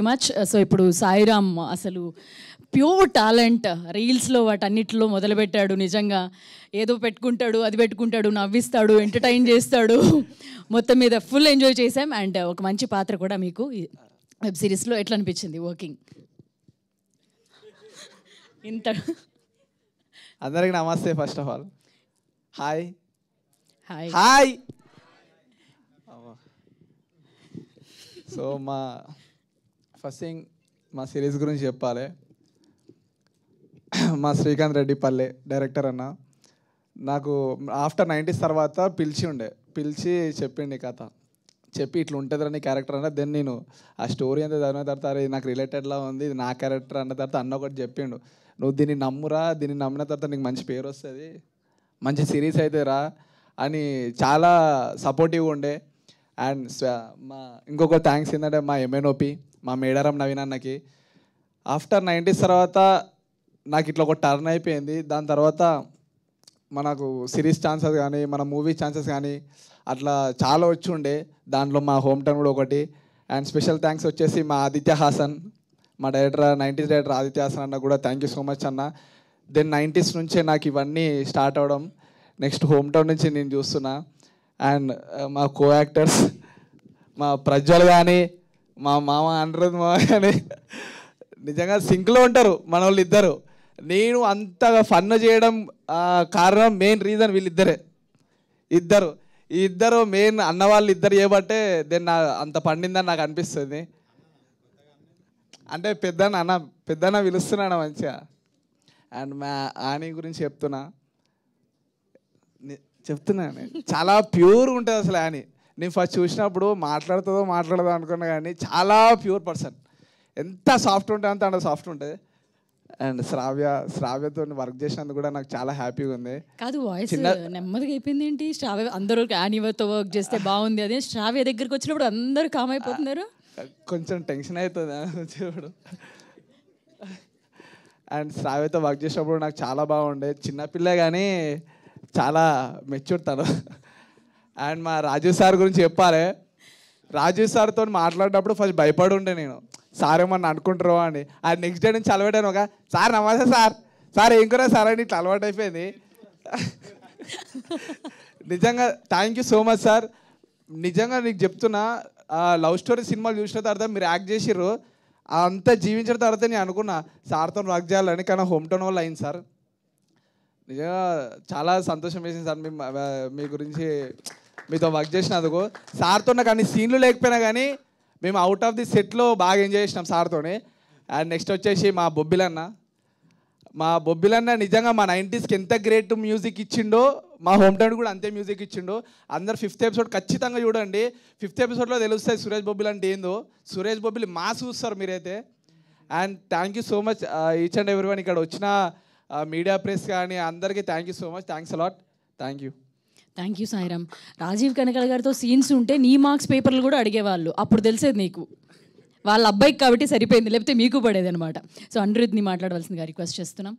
Much. So ఇప్పుడు సాయిరామ్ అసలు pure talent, రీల్స్లో వాటన్నిటిలో మొదలుపెట్టాడు. నిజంగా ఏదో పెట్టుకుంటాడు, అది పెట్టుకుంటాడు, నవ్విస్తాడు, ఎంటర్టైన్ చేస్తాడు. మొత్తం మీద ఫుల్ ఎంజాయ్ చేసాం. అండ్ ఒక మంచి పాత్ర కూడా మీకు వెబ్ సిరీస్లో ఎట్లా అనిపించింది వర్కింగ్? ఇంత అందరికి నమస్తే. First of all hi hi hi. So మా ఫస్ట్ థింగ్ మా సిరీస్ గురించి చెప్పాలి. మా శ్రీకాంత్ రెడ్డి పల్లె డైరెక్టర్ అన్న నాకు ఆఫ్టర్ 90s తర్వాత పిలిచి చెప్పిండి కథ, చెప్పి ఇట్లా ఉంటుందని క్యారెక్టర్ అన్న. దెన్ నేను ఆ స్టోరీ అంతా చదివిన తర్వాత అది నాకు రిలేటెడ్లా ఉంది, ఇది నా క్యారెక్టర్ అన్న తర్వాత అన్న ఒకటి చెప్పిండు, నువ్వు దీన్ని నమ్మురా, దీన్ని నమ్మిన తర్వాత నీకు మంచి పేరు వస్తుంది, మంచి సిరీస్ అయితే రా అని చాలా సపోర్టివ్గా ఉండే. అండ్ మా ఇంకొక థ్యాంక్స్ ఏంటంటే మా ఎంఎన్ఓపి మా మేడారం నవీన్ అన్నకి. ఆఫ్టర్ 90s తర్వాత నాకు ఇట్లా ఒక టర్న్ అయిపోయింది. దాని తర్వాత మనకు సిరీస్ ఛాన్సెస్ కానీ మన మూవీ ఛాన్సెస్ కానీ అట్లా చాలా వచ్చి ఉండే. దాంట్లో మా హోమ్ టౌన్ కూడా ఒకటి. అండ్ స్పెషల్ థ్యాంక్స్ వచ్చేసి మా ఆదిత్య హాసన్, మా director 90s director Aditya Haasan అన్న కూడా థ్యాంక్ యూ సో మచ్ అన్న. దెన్ 90s నుంచే నాకు ఇవన్నీ స్టార్ట్ అవ్వడం. నెక్స్ట్ హోమ్ టౌన్ నుంచి నేను చూస్తున్నా. అండ్ మా కో యాక్టర్స్ మా ప్రజ్వల్ కానీ మా మామ అనురుద్ మామ కానీ నిజంగా సింక్లో ఉంటారు మన వాళ్ళు ఇద్దరు. నేను అంతగా ఫన్ చేయడం కారణం మెయిన్ రీజన్ వీళ్ళిద్దరే. ఈ ఇద్దరు మెయిన్ అన్న వాళ్ళు ఇద్దరు చేయబట్టే దెన్ అంత పండిందని నాకు అనిపిస్తుంది. అంటే పెద్దన్న పిలుస్తున్నాను మంచిగా. అండ్ మా ఆని గురించి చెప్తున్నా చాలా ప్యూర్ ఉంటుంది అసలు ఆని. నేను ఫస్ట్ చూసినప్పుడు మాట్లాడదో అనుకున్నా, కానీ చాలా ప్యూర్ పర్సన్. ఎంత సాఫ్ట్ ఉంటుంది అంత సాఫ్ట్ ఉంటుంది. అండ్ శ్రావ్యతో వర్క్ చేసినందుకు కూడా నాకు చాలా హ్యాపీగా ఉంది. కాదు, వాయిస్ నెమ్మదిగా అయిపోయింది ఏంటి? శ్రావ్య అందరూ యానీతో వర్క్ చేస్తే బాగుంది, అదే శ్రావ్య దగ్గరికి వచ్చినప్పుడు అందరూ కామ్ అయిపోతున్నారు. కొంచెం టెన్షన్ అవుతుంది వచ్చేప్పుడు. అండ్ శ్రావ్యతో వర్క్ చేసినప్పుడు నాకు చాలా బాగుండే. చిన్నపిల్ల కానీ చాలా మెచ్యూర్ తను. అండ్ మా రాజీవ్ సార్ గురించి చెప్పాలి. రాజీవ్ సార్తో మాట్లాడినప్పుడు ఫస్ట్ భయపడి ఉండే నేను, సార్ ఏమన్నా అనుకుంటారో అని. అది నెక్స్ట్ డే నుంచి అలవాటాను. ఒక సార్ నమస్తే సార్ ఏం కూడా సార్ అని ఇట్లా అలవాటు అయిపోయింది. నిజంగా thank you so much sir. నిజంగా నీకు చెప్తున్నా, లవ్ స్టోరీ సినిమాలు చూసిన తర్వాత మీరు యాక్ట్ చేసిర్రు, అంతా జీవించిన తర్వాత నేను అనుకున్నా సార్తో వర్క్ చేయాలని, కానీ హోమ్ టౌన్ వల్ల అయింది సార్. నిజంగా చాలా సంతోషం వేసింది సార్ మీ గురించి మీతో వర్క్ చేసినందుకు. సార్తో నాకు అన్ని సీన్లు లేకపోయినా కానీ మేము అవుట్ ఆఫ్ ది సెట్లో బాగా ఎంజాయ్ చేసినాం సార్తోనే. అండ్ నెక్స్ట్ వచ్చేసి మా బొబ్బిలన్న నిజంగా మా 90sకి ఎంత గ్రేట్ మ్యూజిక్ ఇచ్చిండో మా హోమ్ టౌన్ కూడా అంతే మ్యూజిక్ ఇచ్చిండో. అందరు 5th ఎపిసోడ్ ఖచ్చితంగా చూడండి. 5th ఎపిసోడ్లో తెలుస్తుంది సురేష్ బొబ్బిల్ అంటే ఏందో. సురేష్ బొబ్బిల్ మాస్ చూస్తారు మీరైతే. And thank you so much each and everyone, ఇక్కడ వచ్చిన మీడియా ప్రెస్ కానీ అందరికీ thank you so much. Thanks a lot. Thank you Sairam. Rajeev Kanakala గారితో సీన్స్ ఉంటే నీ మార్క్స్ పేపర్లు కూడా అడిగేవాళ్ళు. అప్పుడు తెలిసేది నీకు వాళ్ళ అబ్బాయికి కాబట్టి సరిపోయింది, లేకపోతే మీకు పడేది అనమాట. సో అనిరుద్ని మాట్లాడవలసిందిగా రిక్వెస్ట్ చేస్తున్నాం.